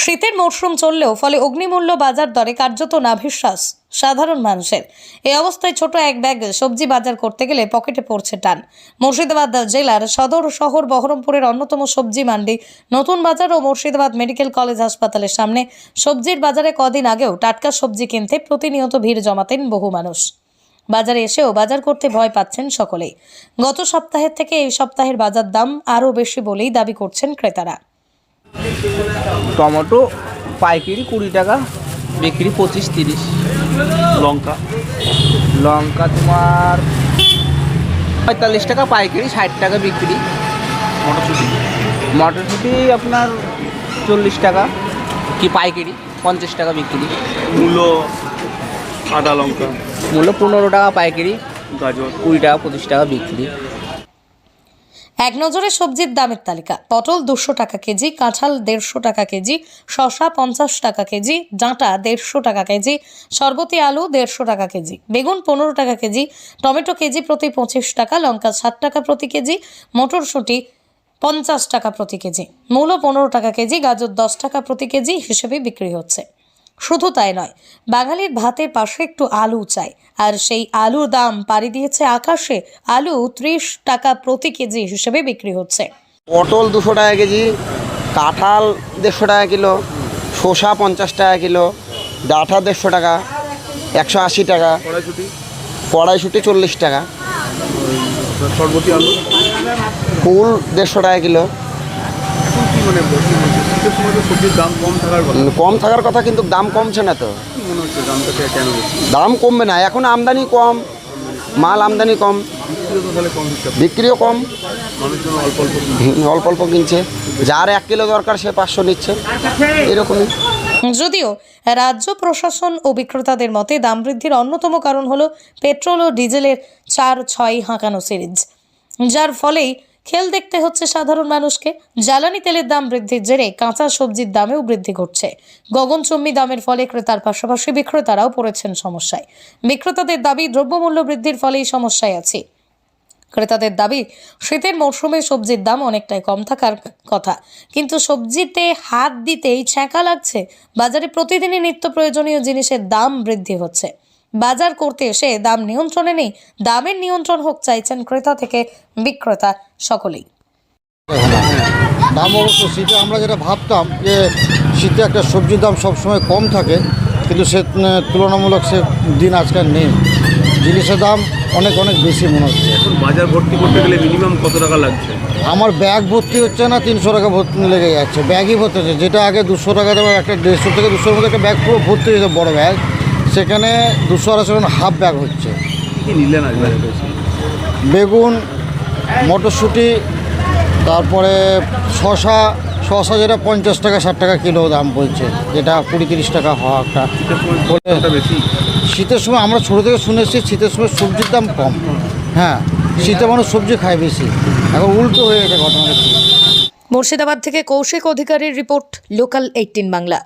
শীতের মরশুম চললেও ফলে অগ্নিমূল্য বাজার দরে কার্যত নাভিশ্বাস সাধারণ মানুষের। এই অবস্থায় ছোট এক ব্যাগ সবজি বাজার করতে গেলে পকেটে পড়ছে টান। মুর্শিদাবাদ জেলার সদর শহর বহরমপুরের অন্যতম সবজি মান্ডি নতুন বাজার ও মুর্শিদাবাদ মেডিকেল কলেজ হাসপাতালের সামনে সবজির বাজারে কদিন আগেও টাটকা সবজি কিনতে প্রতিনিয়ত ভিড় জমাতেন বহু মানুষ। বাজারে এসেও বাজার করতে ভয় পাচ্ছেন সকলেই। গত সপ্তাহের থেকে এই সপ্তাহের বাজার দাম আরও বেশি বলেই দাবি করছেন ক্রেতারা। টমেটো পাইকারি 20 টাকা, বিক্রি 25-30। লঙ্কা তোমার 45 টাকা পাইকারি, 60 টাকা বিক্রি। মটরশুঁটি আপনার 40 টাকা কি পাইকারি, 50 টাকা বিক্রি। মূলো, আদা লঙ্কা, মূল্য 15 টাকা পাইকারি, গাজর 20 টাকা 25 টাকা বিক্রি। এক নজরে সবজির দামের তালিকা। পটল 200 টাকা কেজি, কাঁঠাল 150 টাকা কেজি, শসা 50 টাকা কেজি, ডাঁটা 150 টাকা কেজি, সরবতি আলু 150 টাকা কেজি, বেগুন 15 টাকা কেজি, টমেটো কেজি প্রতি 25 টাকা, লঙ্কা 60 টাকা প্রতি কেজি, মটরশুঁটি 50 টাকা প্রতি কেজি, মূলো 15 টাকা কেজি, গাজর 10 টাকা প্রতি কেজি হিসেবে বিক্রি হচ্ছে। শুধু তাই নয়, বাঙালির ভাতের পাশে একটু আলু চাই, আর সেই আলুর দাম পাড়ি দিয়েছে আকাশে। আলু 30 টাকা প্রতি কেজি হিসেবে বিক্রি হচ্ছে। পটল 200 টাকা কেজি, কাঁঠাল 150 টাকা কিলো, শসা 50 টাকা কিলো, ডাঁটা 150 টাকা, 180 টাকা, কড়াইশুঁটি 40 টাকা, সরবতি আলু ফুল 150 টাকা কিলো। এখন কি মানে শীতের সময় তো সবজির দাম কম থাকার কথা, কম থাকার কথা, কিন্তু দাম কমছে না তো। কি মনে হচ্ছে দামটা কেন বেশি? দাম কমবে না, এখন আমদানি কম, মাল আমদানি কম, বিক্রিও তো তাহলে কম দিচ্ছে, বিক্রিও কম, মানুষজন অল্প অল্প অল্প অল্প কিনছে। যার 1 কিলো দরকার সে 500 নিচ্ছে, এরকমই। যদিও রাজ্য প্রশাসন ও বিক্রেতাদের মতে দাম বৃদ্ধির অন্যতম কারণ হলো পেট্রোল ও ডিজেলের 4-6 হাঁকানো সিরিজ, যার ফলেই খেল দেখতে হচ্ছে সাধারণ মানুষকে। জ্বালানি তেলের দাম বৃদ্ধির জেরে কাঁচা সবজির দামেও বৃদ্ধি ঘটছে। গগনচুম্বী দামের ফলে ক্রেতার পাশাপাশি বিক্রেতারাও পড়েছেন সমস্যায়। বিক্রেতাদের দাবি, দ্রব্যমূল্য বৃদ্ধির ফলেই সমস্যায় আছে। ক্রেতাদের দাবি, শীতের মরশুমে সবজির দাম অনেকটাই কম থাকার কথা, কিন্তু সবজিতে হাত দিতেই ছ্যাঁকা লাগছে। বাজারে প্রতিদিনই নিত্য প্রয়োজনীয় জিনিসের দাম বৃদ্ধি হচ্ছে। বাজার করতে এসে দাম নিয়ন্ত্রণে নেই। দামের নিয়ন্ত্রণ হোক চাইছেন ক্রেতা থেকে বিক্রেতা সকলেই। দাম অবশ্য শীতে আমরা যেটা ভাবতাম যে শীতে একটা সবজির দাম সবসময় কম থাকে, কিন্তু সে তুলনামূলক সে দিন আজকাল নেই। জিনিসের দাম অনেক অনেক বেশি মনে হচ্ছে। এখন বাজার ভর্তি করতে গেলে মিনিমাম কত টাকা লাগছে? আমার ব্যাগ ভর্তি হচ্ছে না, 300 টাকা ভর্তি লেগে যাচ্ছে। ব্যাগই ভর্তি হচ্ছে, যেটা আগে 200 টাকা দেওয়া, একটা 150 থেকে 200-র মধ্যে একটা ব্যাগ পুরো ভর্তি হয়েছে বড় ব্যাগ, সেখানে 200-250 হাফ ব্যাগ হচ্ছে। কি নিলেন আসবে? বেগুন, মটরশুঁটি, তারপরে শসা যেটা 50 টাকা 60 টাকা কিলো দাম বলছে, যেটা 20-30 টাকা হওয়া একটা। শীতের সময় বেশি, শীতের সময় আমরা ছোটো থেকে শুনেছি শীতের সময় সবজির দাম কম। হ্যাঁ, শীতে মানুষ সবজি খায় বেশি, এখন উল্টো হয়ে গেছে ঘটনাটা। মুর্শিদাবাদ থেকে কৌশিক অধিকারীর রিপোর্ট, লোকাল 18 বাংলা।